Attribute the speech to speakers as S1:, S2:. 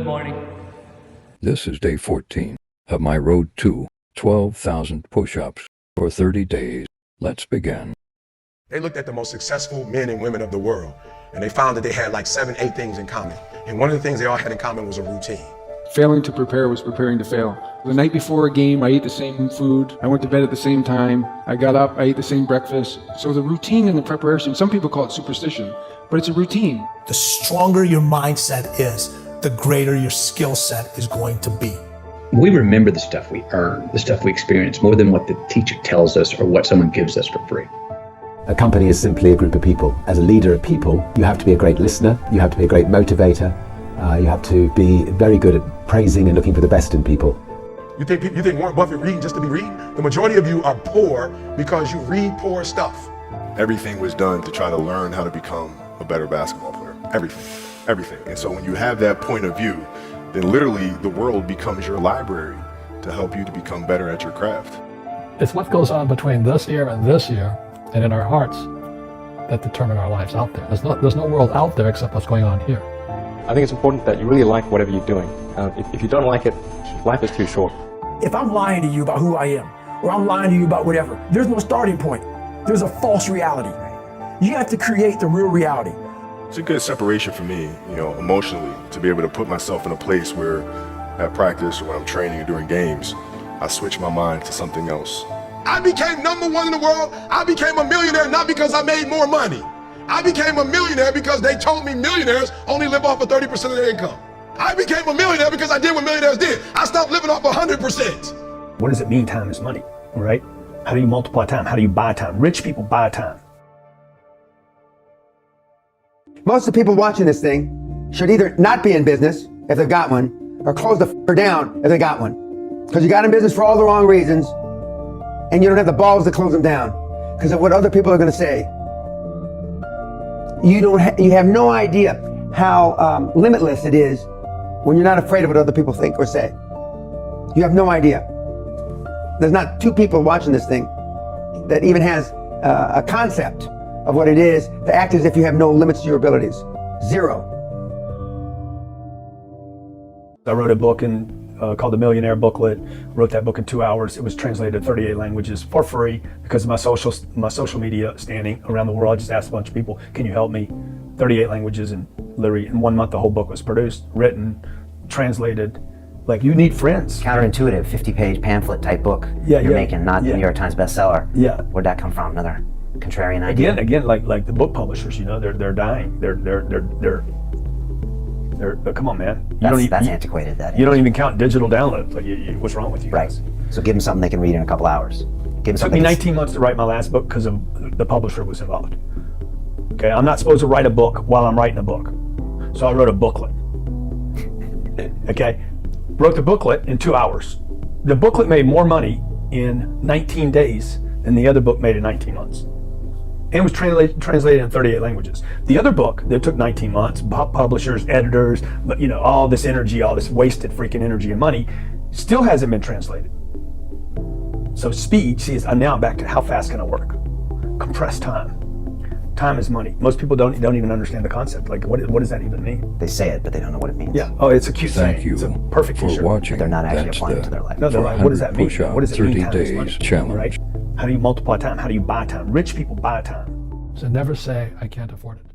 S1: Good morning.
S2: This is day 14 of my road to 12,000 push-ups for 30 days. Let's begin.
S3: They looked at the most successful men and women of the world, and they found that they had like 7, 8 things in common. And one of the things they all had in common was a routine.
S4: Failing to prepare was preparing to fail. The night before a game, I ate the same food. I went to bed at the same time. I got up, I ate the same breakfast. So the routine and the preparation, some people call it superstition, but it's a routine.
S5: The stronger your mindset is, the greater your skill set is going to be.
S6: We remember the stuff we earn, the stuff we experience, more than what the teacher tells us or what someone gives us for free.
S7: A company is simply a group of people. As a leader of people, you have to be a great listener, you have to be a great motivator, you have to be very good at praising and looking for the best in people.
S3: You think Warren Buffett reading just to be reading? The majority of you are poor because you read poor stuff.
S8: Everything was done to try to learn how to become a better basketball player. Everything. And so when you have that point of view, then literally the world becomes your library to help you to become better at your craft.
S1: It's what goes on between this year and this year and in our hearts that determine our lives out there. There's no world out there except what's going on here.
S9: I think it's important that you really like whatever you're doing. If you don't like it, life is too short.
S10: If I'm lying to you about who I am, or I'm lying to you about whatever, there's no starting point. There's a false reality. You have to create the real reality.
S8: It's a good separation for me, emotionally, to be able to put myself in a place where at practice or when I'm training or doing games, I switch my mind to something else.
S3: I became number 1 in the world. I became a millionaire not because I made more money. I became a millionaire because they told me millionaires only live off of 30% of their income. I became a millionaire because I did what millionaires did. I stopped living off 100%.
S11: What does it mean time is money, right? How do you multiply time? How do you buy time? Rich people buy time.
S12: Most of the people watching this thing should either not be in business if they've got one, or close the f***er down if they got one. Because you got in business for all the wrong reasons, and you don't have the balls to close them down because of what other people are going to say. You have no idea how limitless it is when you're not afraid of what other people think or say. You have no idea. There's not 2 people watching this thing that even has a concept of what it is to act as if you have no limits to your abilities. 0.
S11: I wrote a book called The Millionaire Booklet. Wrote that book in 2 hours. It was translated to 38 languages for free because of my social media standing around the world. I just asked a bunch of people, can you help me? 38 languages, and literally in 1 month the whole book was produced, written, translated. Like, you need friends.
S13: Counterintuitive, 50-page pamphlet type book
S11: you're
S13: making, not the New York Times bestseller.
S11: Yeah.
S13: Where'd that come from? Another contrarian idea?
S11: Again, like the book publishers, they're dying. They're come on, man.
S13: That's antiquated.
S11: You don't even count digital downloads. Like, what's wrong with you guys?
S13: So give them something they can read in a couple hours.
S11: It took me 19 months to write my last book because of the publisher was involved. Okay, I'm not supposed to write a book while I'm writing a book. So I wrote a booklet. Okay, wrote the booklet in 2 hours. The booklet made more money in 19 days than the other book made in 19 months. And was translated in 38 languages. The other book that took 19 months, publishers, editors, but all this energy, all this wasted freaking energy and money, still hasn't been translated. So speed, I'm now back to how fast can I work? Compressed time. Time is money. Most people don't even understand the concept. Like, what does that even mean?
S13: They say it, but they don't know what it means.
S11: Yeah. Oh, it's a cute saying.
S2: Thank you
S11: it's a perfect
S2: for
S11: t-shirt.
S2: watching.
S13: But they're not actually applying it to their life.
S11: No, they're like, what does that mean?
S2: Push-up,
S11: What does it
S2: 30
S11: mean? Time is
S2: days
S11: money,
S2: challenge.
S11: right? How do you multiply time? How do you buy time? Rich people buy time.
S1: So never say, I can't afford it.